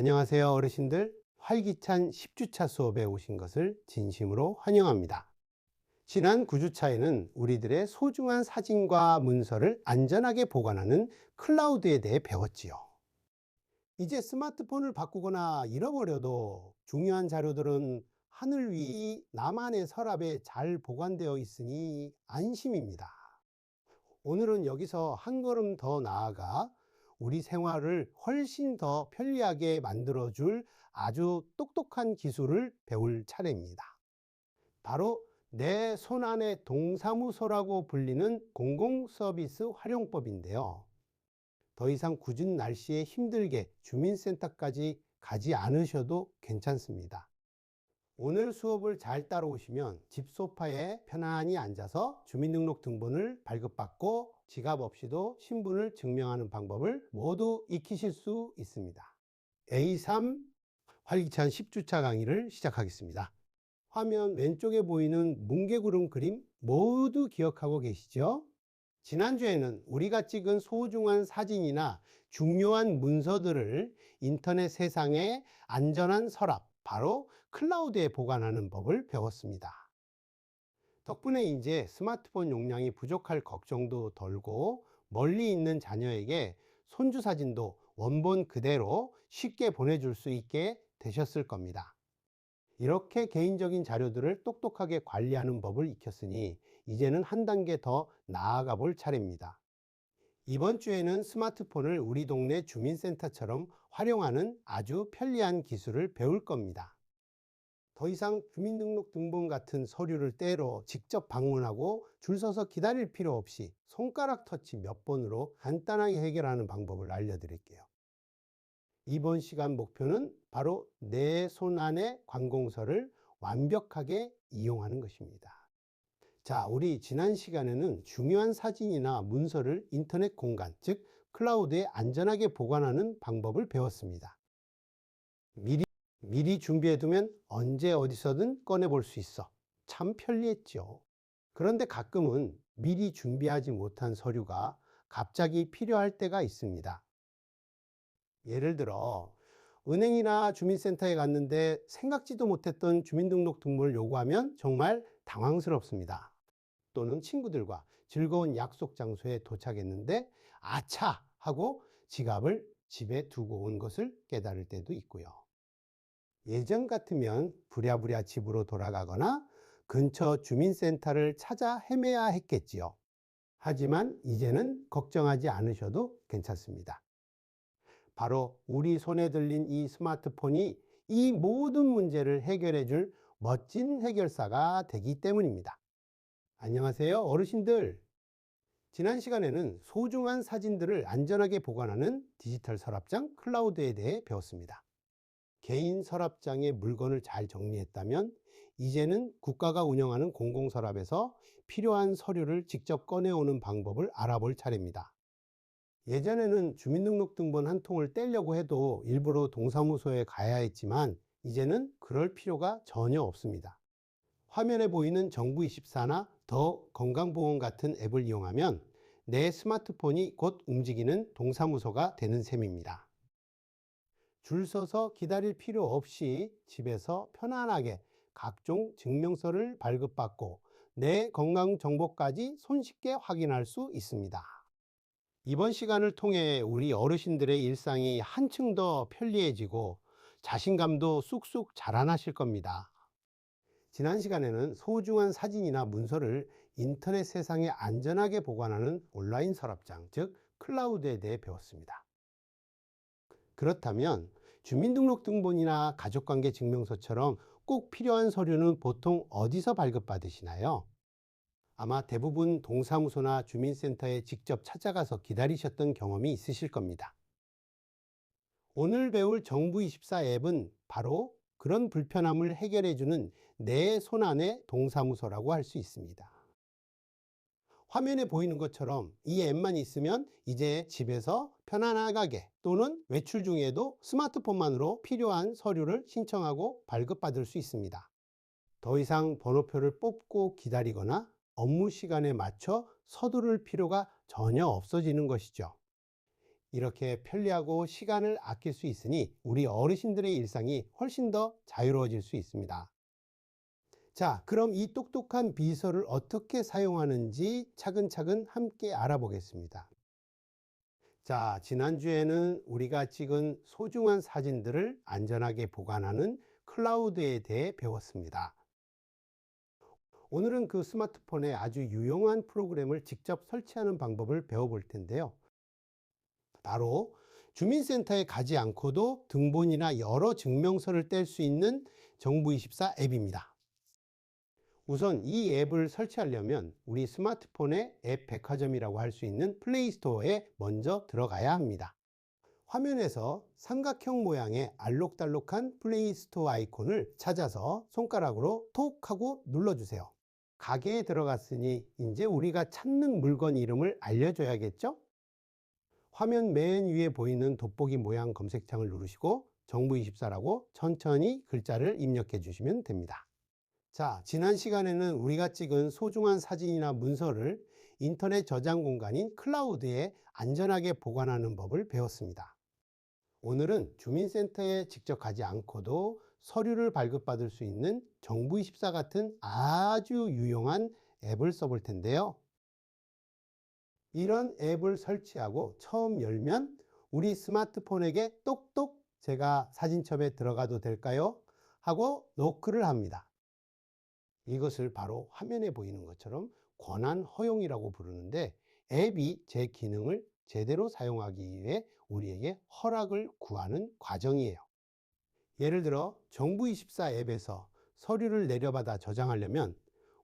안녕하세요, 어르신들. 활기찬 10주차 수업에 오신 것을 진심으로 환영합니다. 지난 9주차에는 우리들의 소중한 사진과 문서를 안전하게 보관하는 클라우드에 대해 배웠지요. 이제 스마트폰을 바꾸거나 잃어버려도 중요한 자료들은 하늘 위 나만의 서랍에 잘 보관되어 있으니 안심입니다. 오늘은 여기서 한 걸음 더 나아가 우리 생활을 훨씬 더 편리하게 만들어줄 아주 똑똑한 기술을 배울 차례입니다. 바로 내 손안의 동사무소라고 불리는 공공서비스 활용법인데요. 더 이상 굳은 날씨에 힘들게 주민센터까지 가지 않으셔도 괜찮습니다. 오늘 수업을 잘 따라오시면 집 소파에 편안히 앉아서 주민등록 등본을 발급받고 지갑 없이도 신분을 증명하는 방법을 모두 익히실 수 있습니다. A3 활기찬 10주차 강의를 시작하겠습니다. 화면 왼쪽에 보이는 뭉게구름 그림 모두 기억하고 계시죠? 지난주에는 우리가 찍은 소중한 사진이나 중요한 문서들을 인터넷 세상에 안전한 서랍, 바로 클라우드에 보관하는 법을 배웠습니다. 덕분에 이제 스마트폰 용량이 부족할 걱정도 덜고 멀리 있는 자녀에게 손주 사진도 원본 그대로 쉽게 보내줄 수 있게 되셨을 겁니다. 이렇게 개인적인 자료들을 똑똑하게 관리하는 법을 익혔으니 이제는 한 단계 더 나아가 볼 차례입니다. 이번 주에는 스마트폰을 우리 동네 주민센터처럼 활용하는 아주 편리한 기술을 배울 겁니다. 더 이상 주민등록등본 같은 서류를 떼러 직접 방문하고 줄 서서 기다릴 필요 없이 손가락 터치 몇 번으로 간단하게 해결하는 방법을 알려드릴게요. 이번 시간 목표는 바로 내 손 안의 관공서를 완벽하게 이용하는 것입니다. 자, 우리 지난 시간에는 중요한 사진이나 문서를 인터넷 공간, 즉 클라우드에 안전하게 보관하는 방법을 배웠습니다. 미리 준비해두면 언제 어디서든 꺼내볼 수 있어. 참 편리했죠. 그런데 가끔은 미리 준비하지 못한 서류가 갑자기 필요할 때가 있습니다. 예를 들어 은행이나 주민센터에 갔는데 생각지도 못했던 주민등록등본을 요구하면 정말 당황스럽습니다. 또는 친구들과 즐거운 약속 장소에 도착했는데 아차 하고 지갑을 집에 두고 온 것을 깨달을 때도 있고요. 예전 같으면 부랴부랴 집으로 돌아가거나 근처 주민센터를 찾아 헤매야 했겠지요. 하지만 이제는 걱정하지 않으셔도 괜찮습니다. 바로 우리 손에 들린 이 스마트폰이 이 모든 문제를 해결해 줄 멋진 해결사가 되기 때문입니다. 안녕하세요, 어르신들. 지난 시간에는 소중한 사진들을 안전하게 보관하는 디지털 서랍장 클라우드에 대해 배웠습니다. 개인 서랍장에 물건을 잘 정리했다면 이제는 국가가 운영하는 공공서랍에서 필요한 서류를 직접 꺼내오는 방법을 알아볼 차례입니다. 예전에는 주민등록등본 한 통을 떼려고 해도 일부러 동사무소에 가야 했지만 이제는 그럴 필요가 전혀 없습니다. 화면에 보이는 정부24나 더 건강보험 같은 앱을 이용하면 내 스마트폰이 곧 움직이는 동사무소가 되는 셈입니다. 줄 서서 기다릴 필요 없이 집에서 편안하게 각종 증명서를 발급받고 내 건강 정보까지 손쉽게 확인할 수 있습니다. 이번 시간을 통해 우리 어르신들의 일상이 한층 더 편리해지고 자신감도 쑥쑥 자라나실 겁니다. 지난 시간에는 소중한 사진이나 문서를 인터넷 세상에 안전하게 보관하는 온라인 서랍장, 즉 클라우드에 대해 배웠습니다. 그렇다면 주민등록등본이나 가족관계 증명서처럼 꼭 필요한 서류는 보통 어디서 발급받으시나요? 아마 대부분 동사무소나 주민센터에 직접 찾아가서 기다리셨던 경험이 있으실 겁니다. 오늘 배울 정부24 앱은 바로 그런 불편함을 해결해주는 내 손안의 동사무소라고 할 수 있습니다. 화면에 보이는 것처럼 이 앱만 있으면 이제 집에서 편안하게 또는 외출 중에도 스마트폰만으로 필요한 서류를 신청하고 발급받을 수 있습니다. 더 이상 번호표를 뽑고 기다리거나 업무 시간에 맞춰 서두를 필요가 전혀 없어지는 것이죠. 이렇게 편리하고 시간을 아낄 수 있으니 우리 어르신들의 일상이 훨씬 더 자유로워질 수 있습니다. 자, 그럼 이 똑똑한 비서를 어떻게 사용하는지 차근차근 함께 알아보겠습니다. 자, 지난주에는 우리가 찍은 소중한 사진들을 안전하게 보관하는 클라우드에 대해 배웠습니다. 오늘은 그 스마트폰에 아주 유용한 프로그램을 직접 설치하는 방법을 배워볼 텐데요. 바로 주민센터에 가지 않고도 등본이나 여러 증명서를 뗄 수 있는 정부24 앱입니다. 우선 이 앱을 설치하려면 우리 스마트폰의 앱 백화점이라고 할 수 있는 플레이스토어에 먼저 들어가야 합니다. 화면에서 삼각형 모양의 알록달록한 플레이스토어 아이콘을 찾아서 손가락으로 톡 하고 눌러주세요. 가게에 들어갔으니 이제 우리가 찾는 물건 이름을 알려줘야겠죠? 화면 맨 위에 보이는 돋보기 모양 검색창을 누르시고 정부24라고 천천히 글자를 입력해 주시면 됩니다. 자, 지난 시간에는 우리가 찍은 소중한 사진이나 문서를 인터넷 저장 공간인 클라우드에 안전하게 보관하는 법을 배웠습니다. 오늘은 주민센터에 직접 가지 않고도 서류를 발급받을 수 있는 정부24 같은 아주 유용한 앱을 써볼 텐데요. 이런 앱을 설치하고 처음 열면 우리 스마트폰에게 똑똑 제가 사진첩에 들어가도 될까요? 하고 노크를 합니다. 이것을 바로 화면에 보이는 것처럼 권한 허용이라고 부르는데 앱이 제 기능을 제대로 사용하기 위해 우리에게 허락을 구하는 과정이에요. 예를 들어 정부24 앱에서 서류를 내려받아 저장하려면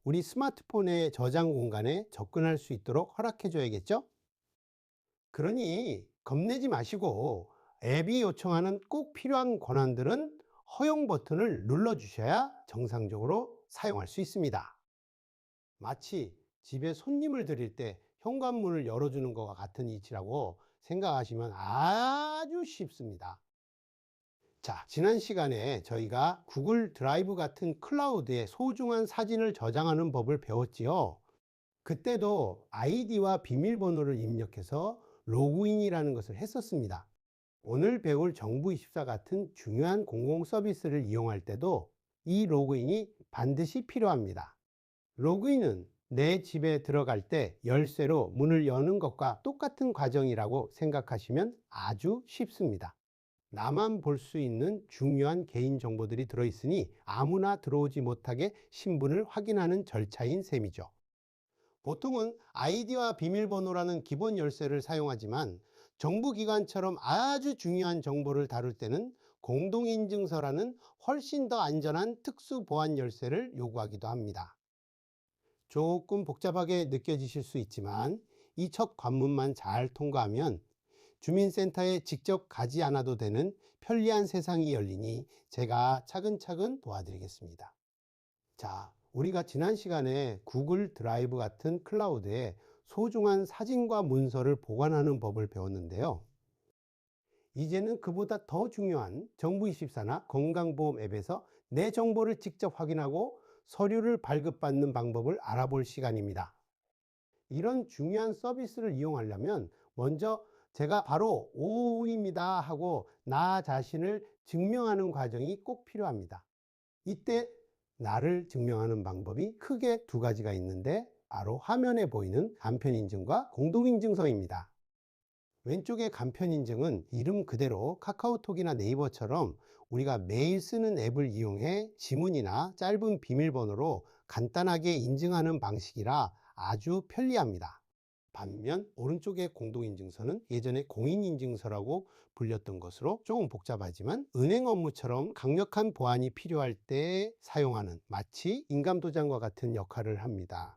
우리 스마트폰의 저장 공간에 접근할 수 있도록 허락해 줘야겠죠? 그러니 겁내지 마시고 앱이 요청하는 꼭 필요한 권한들은 허용 버튼을 눌러 주셔야 정상적으로 사용할 수 있습니다. 마치 집에 손님을 드릴 때 현관문을 열어주는 것과 같은 이치라고 생각하시면 아주 쉽습니다. 자, 지난 시간에 저희가 구글 드라이브 같은 클라우드에 소중한 사진을 저장하는 법을 배웠지요. 그때도 아이디와 비밀번호를 입력해서 로그인이라는 것을 했었습니다. 오늘 배울 정부24 같은 중요한 공공 서비스를 이용할 때도 이 로그인이 반드시 필요합니다. 로그인은 내 집에 들어갈 때 열쇠로 문을 여는 것과 똑같은 과정이라고 생각하시면 아주 쉽습니다. 나만 볼 수 있는 중요한 개인 정보들이 들어있으니 아무나 들어오지 못하게 신분을 확인하는 절차인 셈이죠. 보통은 아이디와 비밀번호라는 기본 열쇠를 사용하지만 정부기관처럼 아주 중요한 정보를 다룰 때는 공동인증서라는 훨씬 더 안전한 특수 보안 열쇠를 요구하기도 합니다. 조금 복잡하게 느껴지실 수 있지만 이 첫 관문만 잘 통과하면 주민센터에 직접 가지 않아도 되는 편리한 세상이 열리니 제가 차근차근 도와드리겠습니다. 자, 우리가 지난 시간에 구글 드라이브 같은 클라우드에 소중한 사진과 문서를 보관하는 법을 배웠는데요. 이제는 그보다 더 중요한 정부24나 건강보험 앱에서 내 정보를 직접 확인하고 서류를 발급받는 방법을 알아볼 시간입니다. 이런 중요한 서비스를 이용하려면 먼저 제가 바로 오입니다 하고 나 자신을 증명하는 과정이 꼭 필요합니다. 이때 나를 증명하는 방법이 크게 두 가지가 있는데 바로 화면에 보이는 간편인증과 공동인증서입니다. 왼쪽의 간편인증은 이름 그대로 카카오톡이나 네이버처럼 우리가 매일 쓰는 앱을 이용해 지문이나 짧은 비밀번호로 간단하게 인증하는 방식이라 아주 편리합니다. 반면 오른쪽의 공동인증서는 예전에 공인인증서라고 불렸던 것으로 조금 복잡하지만 은행 업무처럼 강력한 보안이 필요할 때 사용하는 마치 인감도장과 같은 역할을 합니다.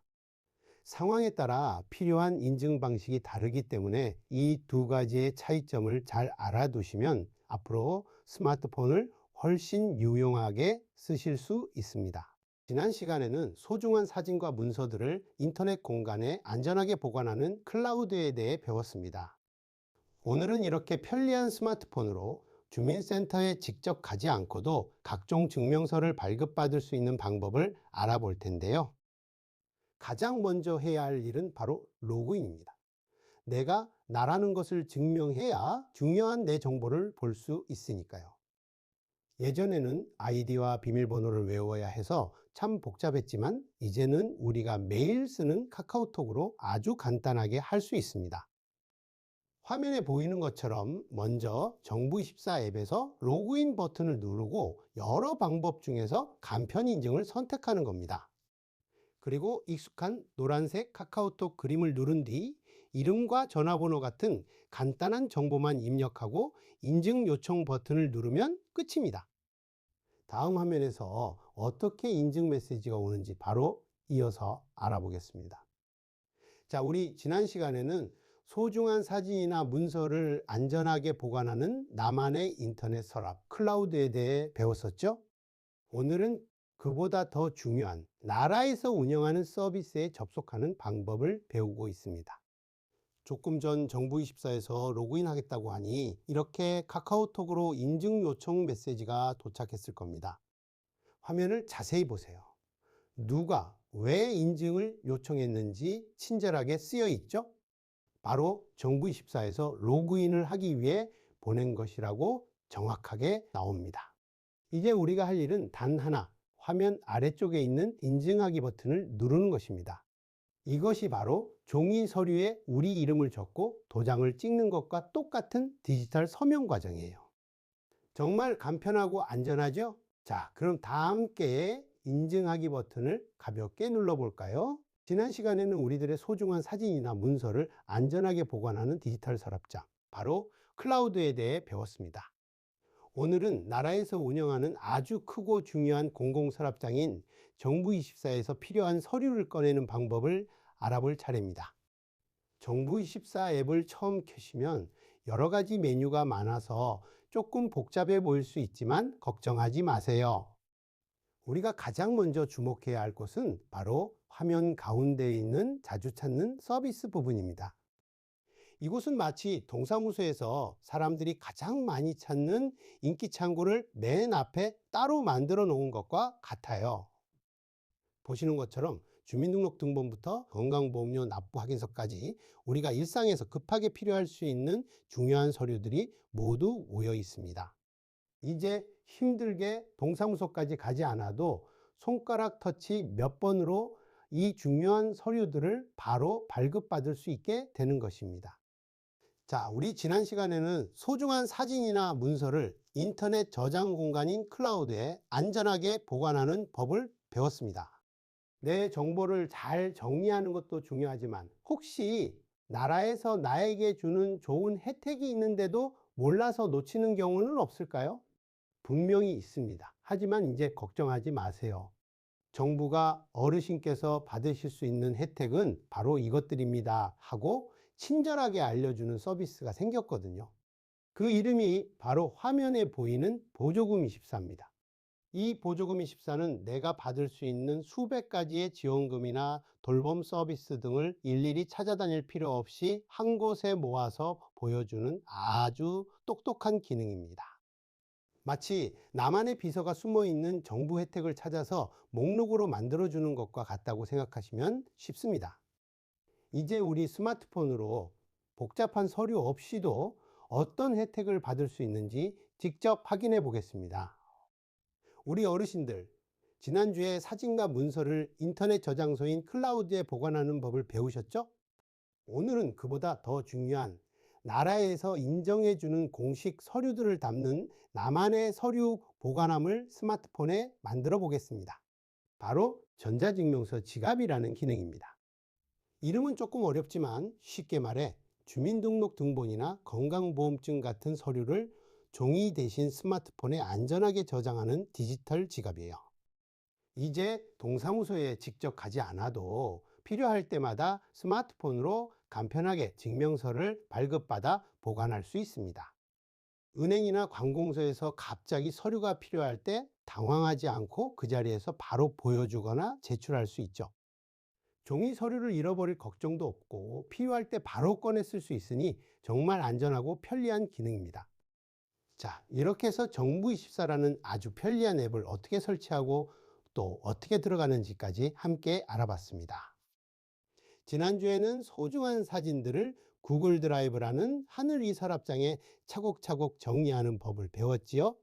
상황에 따라 필요한 인증 방식이 다르기 때문에 이 두 가지의 차이점을 잘 알아두시면 앞으로 스마트폰을 훨씬 유용하게 쓰실 수 있습니다. 지난 시간에는 소중한 사진과 문서들을 인터넷 공간에 안전하게 보관하는 클라우드에 대해 배웠습니다. 오늘은 이렇게 편리한 스마트폰으로 주민센터에 직접 가지 않고도 각종 증명서를 발급받을 수 있는 방법을 알아볼 텐데요. 가장 먼저 해야 할 일은 바로 로그인입니다. 내가 나라는 것을 증명해야 중요한 내 정보를 볼 수 있으니까요. 예전에는 아이디와 비밀번호를 외워야 해서 참 복잡했지만 이제는 우리가 매일 쓰는 카카오톡으로 아주 간단하게 할 수 있습니다. 화면에 보이는 것처럼 먼저 정부24 앱에서 로그인 버튼을 누르고 여러 방법 중에서 간편 인증을 선택하는 겁니다. 그리고 익숙한 노란색 카카오톡 그림을 누른 뒤 이름과 전화번호 같은 간단한 정보만 입력하고 인증 요청 버튼을 누르면 끝입니다. 다음 화면에서 어떻게 인증 메시지가 오는지 바로 이어서 알아보겠습니다. 자, 우리 지난 시간에는 소중한 사진이나 문서를 안전하게 보관하는 나만의 인터넷 서랍, 클라우드에 대해 배웠었죠? 오늘은 그보다 더 중요한 나라에서 운영하는 서비스에 접속하는 방법을 배우고 있습니다. 조금 전 정부24에서 로그인 하겠다고 하니 이렇게 카카오톡으로 인증 요청 메시지가 도착했을 겁니다. 화면을 자세히 보세요. 누가 왜 인증을 요청했는지 친절하게 쓰여 있죠? 바로 정부24에서 로그인을 하기 위해 보낸 것이라고 정확하게 나옵니다. 이제 우리가 할 일은 단 하나, 화면 아래쪽에 있는 인증하기 버튼을 누르는 것입니다. 이것이 바로 종이 서류에 우리 이름을 적고 도장을 찍는 것과 똑같은 디지털 서명 과정이에요. 정말 간편하고 안전하죠? 자, 그럼 다 함께 인증하기 버튼을 가볍게 눌러볼까요? 지난 시간에는 우리들의 소중한 사진이나 문서를 안전하게 보관하는 디지털 서랍장, 바로 클라우드에 대해 배웠습니다. 오늘은 나라에서 운영하는 아주 크고 중요한 공공서랍장인 정부24에서 필요한 서류를 꺼내는 방법을 알아볼 차례입니다. 정부24 앱을 처음 켜시면 여러 가지 메뉴가 많아서 조금 복잡해 보일 수 있지만 걱정하지 마세요. 우리가 가장 먼저 주목해야 할 것은 바로 화면 가운데에 있는 자주 찾는 서비스 부분입니다. 이곳은 마치 동사무소에서 사람들이 가장 많이 찾는 인기 창구를 맨 앞에 따로 만들어 놓은 것과 같아요. 보시는 것처럼 주민등록등본부터 건강보험료 납부 확인서까지 우리가 일상에서 급하게 필요할 수 있는 중요한 서류들이 모두 모여 있습니다. 이제 힘들게 동사무소까지 가지 않아도 손가락 터치 몇 번으로 이 중요한 서류들을 바로 발급받을 수 있게 되는 것입니다. 자, 우리 지난 시간에는 소중한 사진이나 문서를 인터넷 저장 공간인 클라우드에 안전하게 보관하는 법을 배웠습니다. 내 정보를 잘 정리하는 것도 중요하지만 혹시 나라에서 나에게 주는 좋은 혜택이 있는데도 몰라서 놓치는 경우는 없을까요? 분명히 있습니다. 하지만 이제 걱정하지 마세요. 정부가 어르신께서 받으실 수 있는 혜택은 바로 이것들입니다 하고 친절하게 알려주는 서비스가 생겼거든요. 그 이름이 바로 화면에 보이는 보조금24입니다. 이 보조금24는 내가 받을 수 있는 수백 가지의 지원금이나 돌봄 서비스 등을 일일이 찾아다닐 필요 없이 한 곳에 모아서 보여주는 아주 똑똑한 기능입니다. 마치 나만의 비서가 숨어 있는 정부 혜택을 찾아서 목록으로 만들어주는 것과 같다고 생각하시면 쉽습니다. 이제 우리 스마트폰으로 복잡한 서류 없이도 어떤 혜택을 받을 수 있는지 직접 확인해 보겠습니다. 우리 어르신들, 지난주에 사진과 문서를 인터넷 저장소인 클라우드에 보관하는 법을 배우셨죠? 오늘은 그보다 더 중요한 나라에서 인정해주는 공식 서류들을 담는 나만의 서류 보관함을 스마트폰에 만들어 보겠습니다. 바로 전자증명서 지갑이라는 기능입니다. 이름은 조금 어렵지만 쉽게 말해 주민등록등본이나 건강보험증 같은 서류를 종이 대신 스마트폰에 안전하게 저장하는 디지털 지갑이에요. 이제 동사무소에 직접 가지 않아도 필요할 때마다 스마트폰으로 간편하게 증명서를 발급받아 보관할 수 있습니다. 은행이나 관공서에서 갑자기 서류가 필요할 때 당황하지 않고 그 자리에서 바로 보여주거나 제출할 수 있죠. 종이 서류를 잃어버릴 걱정도 없고 필요할 때 바로 꺼내 쓸 수 있으니 정말 안전하고 편리한 기능입니다. 자, 이렇게 해서 정부24라는 아주 편리한 앱을 어떻게 설치하고 또 어떻게 들어가는지까지 함께 알아봤습니다. 지난주에는 소중한 사진들을 구글 드라이브라는 하늘위 서랍장에 차곡차곡 정리하는 법을 배웠지요.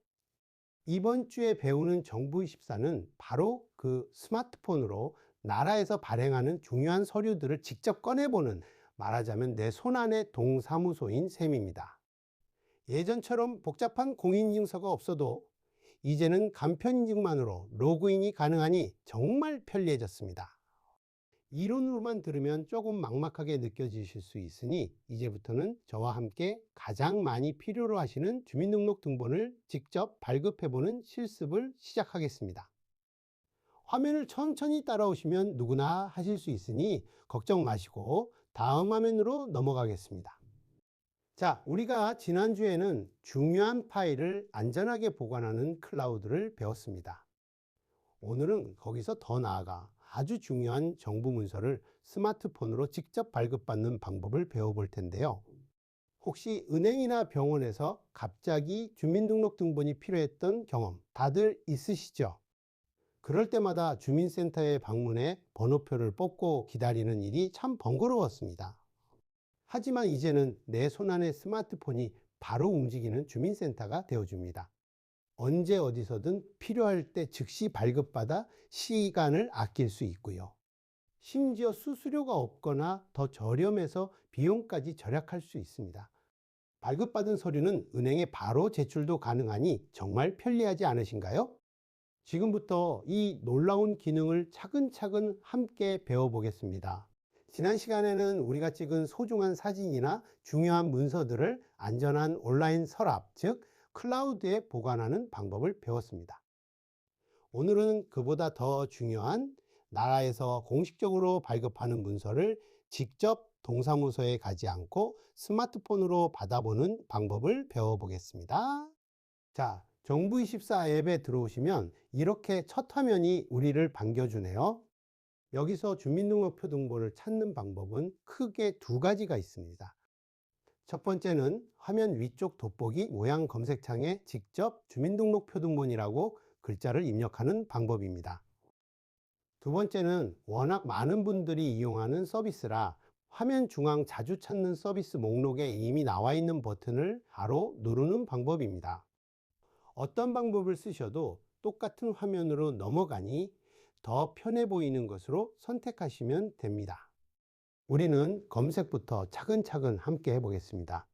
이번 주에 배우는 정부24는 바로 그 스마트폰으로 나라에서 발행하는 중요한 서류들을 직접 꺼내보는, 말하자면 내 손안의 동사무소인 셈입니다. 예전처럼 복잡한 공인인증서가 없어도 이제는 간편인증만으로 로그인이 가능하니 정말 편리해졌습니다. 이론으로만 들으면 조금 막막하게 느껴지실 수 있으니 이제부터는 저와 함께 가장 많이 필요로 하시는 주민등록등본을 직접 발급해보는 실습을 시작하겠습니다. 화면을 천천히 따라오시면 누구나 하실 수 있으니 걱정 마시고 다음 화면으로 넘어가겠습니다. 자, 우리가 지난주에는 중요한 파일을 안전하게 보관하는 클라우드를 배웠습니다. 오늘은 거기서 더 나아가 아주 중요한 정부 문서를 스마트폰으로 직접 발급받는 방법을 배워볼 텐데요. 혹시 은행이나 병원에서 갑자기 주민등록등본이 필요했던 경험 다들 있으시죠? 그럴 때마다 주민센터에 방문해 번호표를 뽑고 기다리는 일이 참 번거로웠습니다. 하지만 이제는 내 손안의 스마트폰이 바로 움직이는 주민센터가 되어줍니다. 언제 어디서든 필요할 때 즉시 발급받아 시간을 아낄 수 있고요. 심지어 수수료가 없거나 더 저렴해서 비용까지 절약할 수 있습니다. 발급받은 서류는 은행에 바로 제출도 가능하니 정말 편리하지 않으신가요? 지금부터 이 놀라운 기능을 차근차근 함께 배워보겠습니다. 지난 시간에는 우리가 찍은 소중한 사진이나 중요한 문서들을 안전한 온라인 서랍, 즉 클라우드에 보관하는 방법을 배웠습니다. 오늘은 그보다 더 중요한 나라에서 공식적으로 발급하는 문서를 직접 동사무소에 가지 않고 스마트폰으로 받아보는 방법을 배워보겠습니다. 자, 정부24 앱에 들어오시면 이렇게 첫 화면이 우리를 반겨주네요. 여기서 주민등록표 등본을 찾는 방법은 크게 두 가지가 있습니다. 첫 번째는 화면 위쪽 돋보기 모양 검색창에 직접 주민등록표 등본이라고 글자를 입력하는 방법입니다. 두 번째는 워낙 많은 분들이 이용하는 서비스라 화면 중앙 자주 찾는 서비스 목록에 이미 나와 있는 버튼을 바로 누르는 방법입니다. 어떤 방법을 쓰셔도 똑같은 화면으로 넘어가니 더 편해 보이는 것으로 선택하시면 됩니다. 우리는 검색부터 차근차근 함께 해보겠습니다.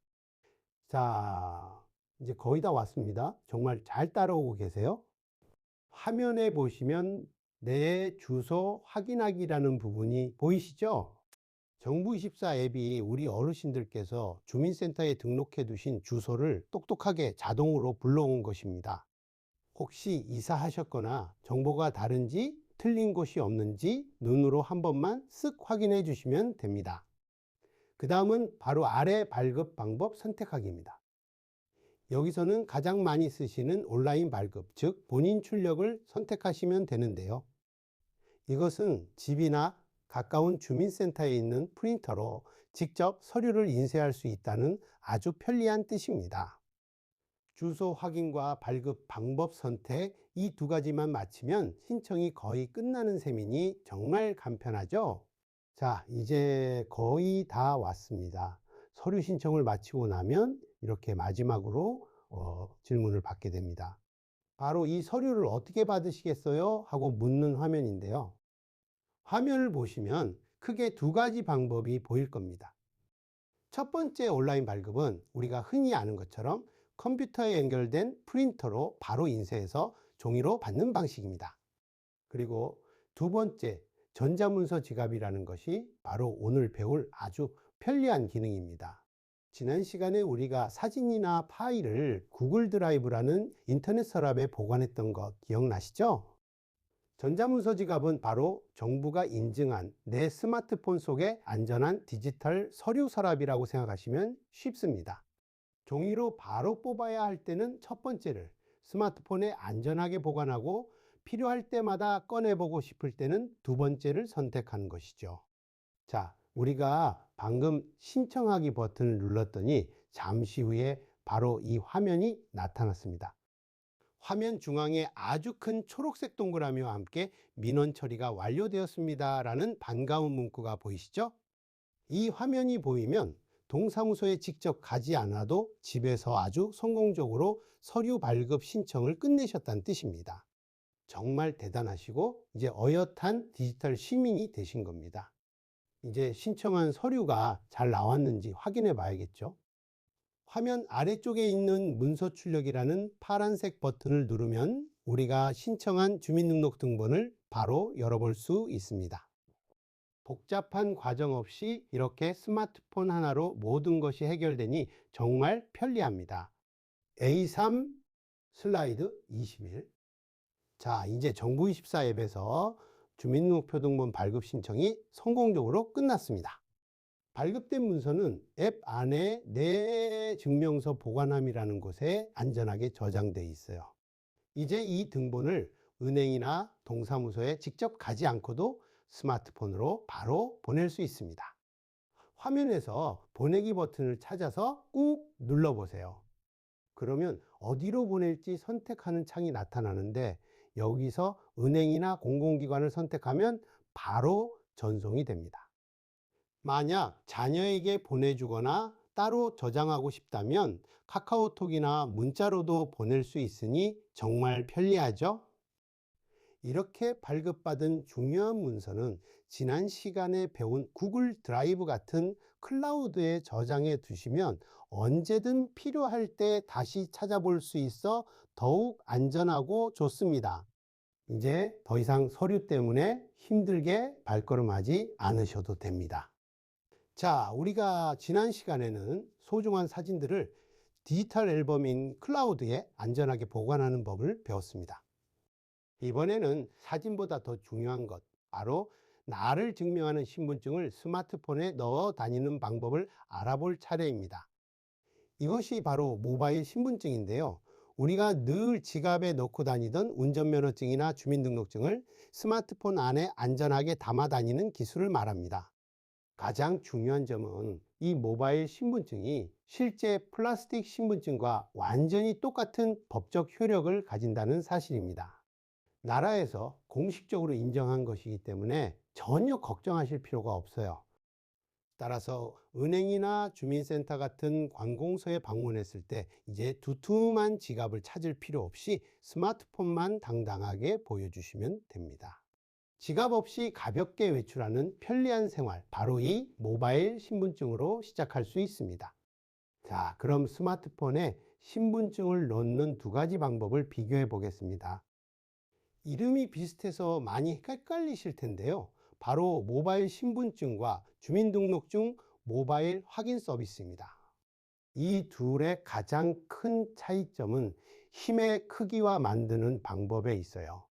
자, 이제 거의 다 왔습니다. 정말 잘 따라오고 계세요? 화면에 보시면 내 주소 확인하기라는 부분이 보이시죠? 정부24 앱이 우리 어르신들께서 주민센터에 등록해 두신 주소를 똑똑하게 자동으로 불러온 것입니다. 혹시 이사하셨거나 정보가 다른지 틀린 곳이 없는지 눈으로 한 번만 쓱 확인해 주시면 됩니다. 그 다음은 바로 아래 발급 방법 선택하기입니다. 여기서는 가장 많이 쓰시는 온라인 발급, 즉 본인 출력을 선택하시면 되는데요. 이것은 집이나 가까운 주민센터에 있는 프린터로 직접 서류를 인쇄할 수 있다는 아주 편리한 뜻입니다. 주소 확인과 발급 방법 선택, 이 두 가지만 마치면 신청이 거의 끝나는 셈이니 정말 간편하죠? 자, 이제 거의 다 왔습니다. 서류 신청을 마치고 나면 이렇게 마지막으로 질문을 받게 됩니다. 바로 이 서류를 어떻게 받으시겠어요? 하고 묻는 화면인데요. 화면을 보시면 크게 두 가지 방법이 보일 겁니다. 첫 번째 온라인 발급은 우리가 흔히 아는 것처럼 컴퓨터에 연결된 프린터로 바로 인쇄해서 종이로 받는 방식입니다. 그리고 두 번째, 전자문서 지갑이라는 것이 바로 오늘 배울 아주 편리한 기능입니다. 지난 시간에 우리가 사진이나 파일을 구글 드라이브라는 인터넷 서랍에 보관했던 것 기억나시죠? 전자문서 지갑은 바로 정부가 인증한 내 스마트폰 속의 안전한 디지털 서류 서랍이라고 생각하시면 쉽습니다. 종이로 바로 뽑아야 할 때는 첫 번째를, 스마트폰에 안전하게 보관하고 필요할 때마다 꺼내보고 싶을 때는 두 번째를 선택하는 것이죠. 자, 우리가 방금 신청하기 버튼을 눌렀더니 잠시 후에 바로 이 화면이 나타났습니다. 화면 중앙에 아주 큰 초록색 동그라미와 함께 민원 처리가 완료되었습니다 라는 반가운 문구가 보이시죠? 이 화면이 보이면 동사무소에 직접 가지 않아도 집에서 아주 성공적으로 서류 발급 신청을 끝내셨다는 뜻입니다. 정말 대단하시고 이제 어엿한 디지털 시민이 되신 겁니다. 이제 신청한 서류가 잘 나왔는지 확인해 봐야겠죠. 화면 아래쪽에 있는 문서 출력이라는 파란색 버튼을 누르면 우리가 신청한 주민등록등본을 바로 열어볼 수 있습니다. 복잡한 과정 없이 이렇게 스마트폰 하나로 모든 것이 해결되니 정말 편리합니다. A3 슬라이드 21. 자, 이제 정부24 앱에서 주민등록표등본 발급 신청이 성공적으로 끝났습니다. 발급된 문서는 앱 안에 내 증명서 보관함이라는 곳에 안전하게 저장되어 있어요. 이제 이 등본을 은행이나 동사무소에 직접 가지 않고도 스마트폰으로 바로 보낼 수 있습니다. 화면에서 보내기 버튼을 찾아서 꾹 눌러보세요. 그러면 어디로 보낼지 선택하는 창이 나타나는데 여기서 은행이나 공공기관을 선택하면 바로 전송이 됩니다. 만약 자녀에게 보내주거나 따로 저장하고 싶다면 카카오톡이나 문자로도 보낼 수 있으니 정말 편리하죠? 이렇게 발급받은 중요한 문서는 지난 시간에 배운 구글 드라이브 같은 클라우드에 저장해 두시면 언제든 필요할 때 다시 찾아볼 수 있어 더욱 안전하고 좋습니다. 이제 더 이상 서류 때문에 힘들게 발걸음하지 않으셔도 됩니다. 자, 우리가 지난 시간에는 소중한 사진들을 디지털 앨범인 클라우드에 안전하게 보관하는 법을 배웠습니다. 이번에는 사진보다 더 중요한 것, 바로 나를 증명하는 신분증을 스마트폰에 넣어 다니는 방법을 알아볼 차례입니다. 이것이 바로 모바일 신분증인데요. 우리가 늘 지갑에 넣고 다니던 운전면허증이나 주민등록증을 스마트폰 안에 안전하게 담아 다니는 기술을 말합니다. 가장 중요한 점은 이 모바일 신분증이 실제 플라스틱 신분증과 완전히 똑같은 법적 효력을 가진다는 사실입니다. 나라에서 공식적으로 인정한 것이기 때문에 전혀 걱정하실 필요가 없어요. 따라서 은행이나 주민센터 같은 관공서에 방문했을 때 이제 두툼한 지갑을 찾을 필요 없이 스마트폰만 당당하게 보여주시면 됩니다. 지갑 없이 가볍게 외출하는 편리한 생활, 바로 이 모바일 신분증으로 시작할 수 있습니다. 자, 그럼 스마트폰에 신분증을 넣는 두 가지 방법을 비교해 보겠습니다. 이름이 비슷해서 많이 헷갈리실 텐데요. 바로 모바일 신분증과 주민등록증 모바일 확인 서비스입니다. 이 둘의 가장 큰 차이점은 힘의 크기와 만드는 방법에 있어요.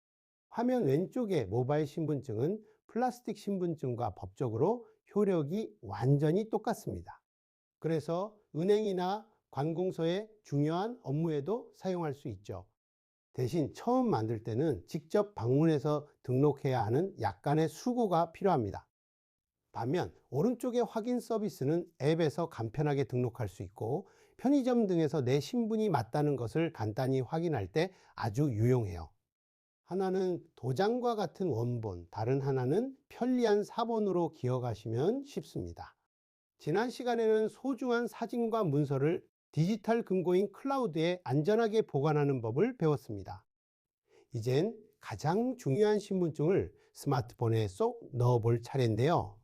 화면 왼쪽의 모바일 신분증은 플라스틱 신분증과 법적으로 효력이 완전히 똑같습니다. 그래서 은행이나 관공서의 중요한 업무에도 사용할 수 있죠. 대신 처음 만들 때는 직접 방문해서 등록해야 하는 약간의 수고가 필요합니다. 반면 오른쪽의 확인 서비스는 앱에서 간편하게 등록할 수 있고 편의점 등에서 내 신분이 맞다는 것을 간단히 확인할 때 아주 유용해요. 하나는 도장과 같은 원본, 다른 하나는 편리한 사본으로 기억하시면 쉽습니다. 지난 시간에는 소중한 사진과 문서를 디지털 금고인 클라우드에 안전하게 보관하는 법을 배웠습니다. 이젠 가장 중요한 신분증을 스마트폰에 쏙 넣어 볼 차례인데요.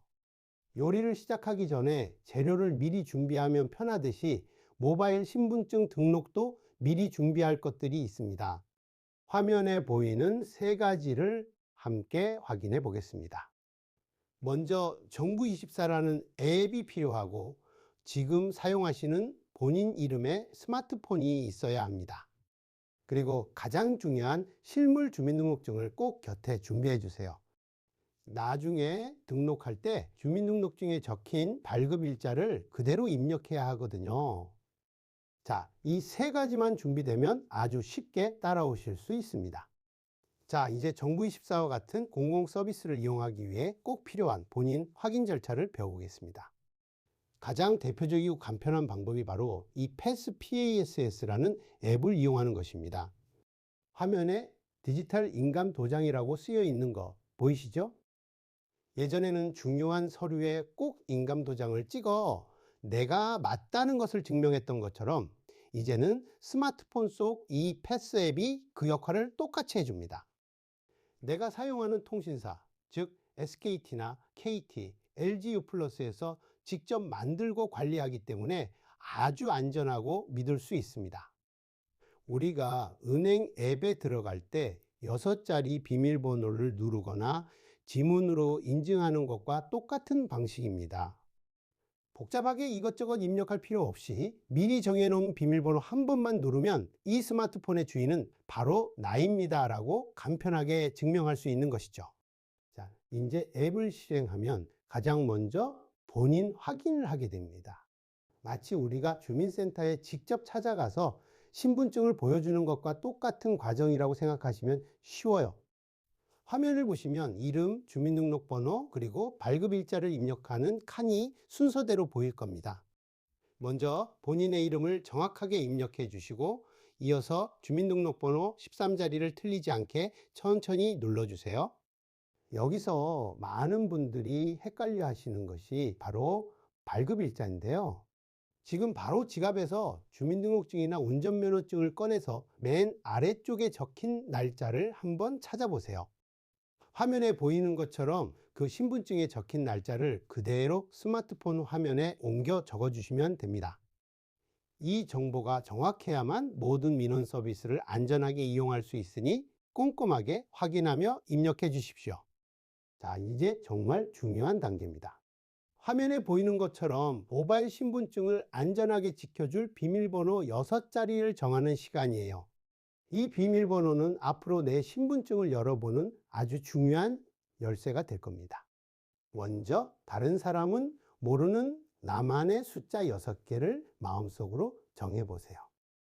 요리를 시작하기 전에 재료를 미리 준비하면 편하듯이 모바일 신분증 등록도 미리 준비할 것들이 있습니다. 화면에 보이는 세 가지를 함께 확인해 보겠습니다. 먼저 정부24라는 앱이 필요하고 지금 사용하시는 본인 이름의 스마트폰이 있어야 합니다. 그리고 가장 중요한 실물 주민등록증을 꼭 곁에 준비해 주세요. 나중에 등록할 때 주민등록증에 적힌 발급일자를 그대로 입력해야 하거든요. 자, 이 세 가지만 준비되면 아주 쉽게 따라오실 수 있습니다. 자, 이제 정부24와 같은 공공 서비스를 이용하기 위해 꼭 필요한 본인 확인 절차를 배워보겠습니다. 가장 대표적이고 간편한 방법이 바로 이 PASS라는 앱을 이용하는 것입니다. 화면에 디지털 인감 도장이라고 쓰여 있는 거 보이시죠? 예전에는 중요한 서류에 꼭 인감 도장을 찍어 내가 맞다는 것을 증명했던 것처럼 이제는 스마트폰 속 이 패스 앱이 그 역할을 똑같이 해줍니다. 내가 사용하는 통신사, 즉 SKT나 KT, LGU+에서 직접 만들고 관리하기 때문에 아주 안전하고 믿을 수 있습니다. 우리가 은행 앱에 들어갈 때 6자리 비밀번호를 누르거나 지문으로 인증하는 것과 똑같은 방식입니다. 복잡하게 이것저것 입력할 필요 없이 미리 정해놓은 비밀번호 한 번만 누르면 이 스마트폰의 주인은 바로 나입니다 라고 간편하게 증명할 수 있는 것이죠. 자, 이제 앱을 실행하면 가장 먼저 본인 확인을 하게 됩니다. 마치 우리가 주민센터에 직접 찾아가서 신분증을 보여주는 것과 똑같은 과정이라고 생각하시면 쉬워요. 화면을 보시면 이름, 주민등록번호, 그리고 발급일자를 입력하는 칸이 순서대로 보일 겁니다. 먼저 본인의 이름을 정확하게 입력해 주시고 이어서 주민등록번호 13자리를 틀리지 않게 천천히 눌러주세요. 여기서 많은 분들이 헷갈려 하시는 것이 바로 발급일자인데요. 지금 바로 지갑에서 주민등록증이나 운전면허증을 꺼내서 맨 아래쪽에 적힌 날짜를 한번 찾아보세요. 화면에 보이는 것처럼 그 신분증에 적힌 날짜를 그대로 스마트폰 화면에 옮겨 적어 주시면 됩니다. 이 정보가 정확해야만 모든 민원 서비스를 안전하게 이용할 수 있으니 꼼꼼하게 확인하며 입력해 주십시오. 자, 이제 정말 중요한 단계입니다. 화면에 보이는 것처럼 모바일 신분증을 안전하게 지켜줄 비밀번호 6자리를 정하는 시간이에요. 이 비밀번호는 앞으로 내 신분증을 열어보는 아주 중요한 열쇠가 될 겁니다. 먼저 다른 사람은 모르는 나만의 숫자 6개를 마음속으로 정해보세요.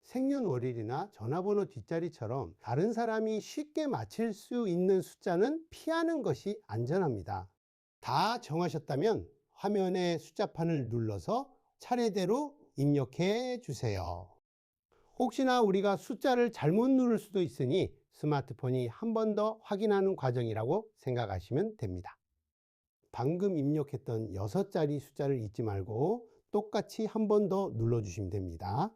생년월일이나 전화번호 뒷자리처럼 다른 사람이 쉽게 맞힐 수 있는 숫자는 피하는 것이 안전합니다. 다 정하셨다면 화면의 숫자판을 눌러서 차례대로 입력해 주세요. 혹시나 우리가 숫자를 잘못 누를 수도 있으니 스마트폰이 한 번 더 확인하는 과정이라고 생각하시면 됩니다. 방금 입력했던 6자리 숫자를 잊지 말고 똑같이 한 번 더 눌러주시면 됩니다.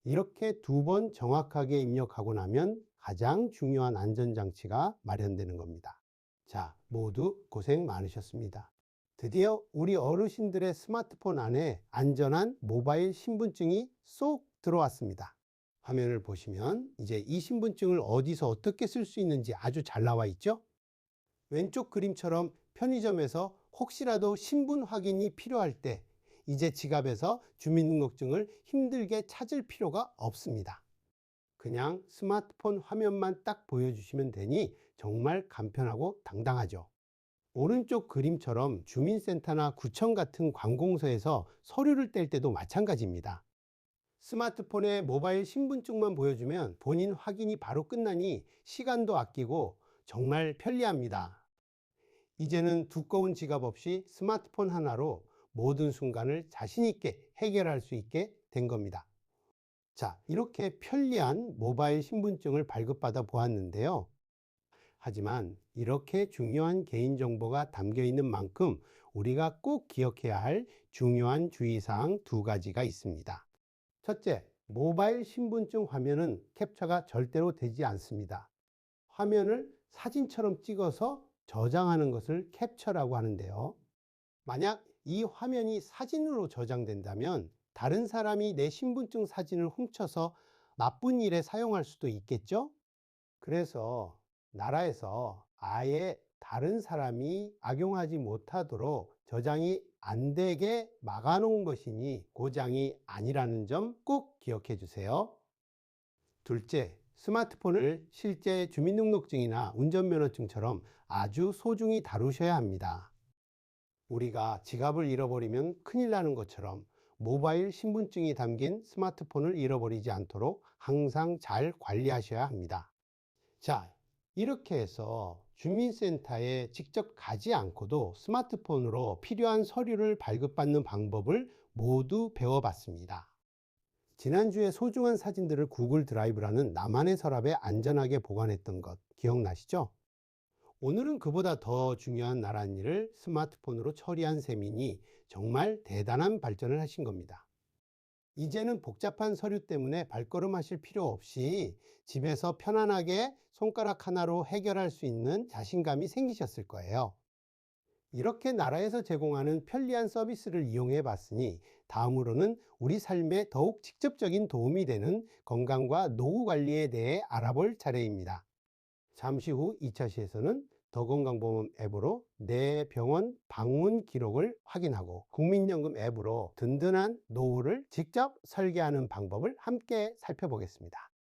이렇게 2번 정확하게 입력하고 나면 가장 중요한 안전장치가 마련되는 겁니다. 자, 모두 고생 많으셨습니다. 드디어 우리 어르신들의 스마트폰 안에 안전한 모바일 신분증이 쏙 들어왔습니다. 화면을 보시면 이제 이 신분증을 어디서 어떻게 쓸 수 있는지 아주 잘 나와 있죠? 왼쪽 그림처럼 편의점에서 혹시라도 신분 확인이 필요할 때 이제 지갑에서 주민등록증을 힘들게 찾을 필요가 없습니다. 그냥 스마트폰 화면만 딱 보여주시면 되니 정말 간편하고 당당하죠. 오른쪽 그림처럼 주민센터나 구청 같은 관공서에서 서류를 뗄 때도 마찬가지입니다. 스마트폰에 모바일 신분증만 보여주면 본인 확인이 바로 끝나니 시간도 아끼고 정말 편리합니다. 이제는 두꺼운 지갑 없이 스마트폰 하나로 모든 순간을 자신 있게 해결할 수 있게 된 겁니다. 자, 이렇게 편리한 모바일 신분증을 발급받아 보았는데요. 하지만 이렇게 중요한 개인정보가 담겨 있는 만큼 우리가 꼭 기억해야 할 중요한 주의사항 2가지가 있습니다. 첫째, 모바일 신분증 화면은 캡처가 절대로 되지 않습니다. 화면을 사진처럼 찍어서 저장하는 것을 캡처라고 하는데요. 만약 이 화면이 사진으로 저장된다면 다른 사람이 내 신분증 사진을 훔쳐서 나쁜 일에 사용할 수도 있겠죠? 그래서 나라에서 아예 다른 사람이 악용하지 못하도록 저장이 안 되게 막아 놓은 것이니 고장이 아니라는 점 꼭 기억해 주세요. 둘째, 스마트폰을 실제 주민등록증이나 운전면허증처럼 아주 소중히 다루셔야 합니다. 우리가 지갑을 잃어버리면 큰일 나는 것처럼 모바일 신분증이 담긴 스마트폰을 잃어버리지 않도록 항상 잘 관리하셔야 합니다. 자, 이렇게 해서 주민센터에 직접 가지 않고도 스마트폰으로 필요한 서류를 발급받는 방법을 모두 배워봤습니다. 지난주에 소중한 사진들을 구글 드라이브라는 나만의 서랍에 안전하게 보관했던 것 기억나시죠? 오늘은 그보다 더 중요한 나란 일을 스마트폰으로 처리한 셈이니 정말 대단한 발전을 하신 겁니다. 이제는 복잡한 서류 때문에 발걸음하실 필요 없이 집에서 편안하게 손가락 하나로 해결할 수 있는 자신감이 생기셨을 거예요. 이렇게 나라에서 제공하는 편리한 서비스를 이용해 봤으니 다음으로는 우리 삶에 더욱 직접적인 도움이 되는 건강과 노후 관리에 대해 알아볼 차례입니다. 잠시 후 2차 시에서는 더건강보험 앱으로 내 병원 방문 기록을 확인하고 국민연금 앱으로 든든한 노후를 직접 설계하는 방법을 함께 살펴보겠습니다.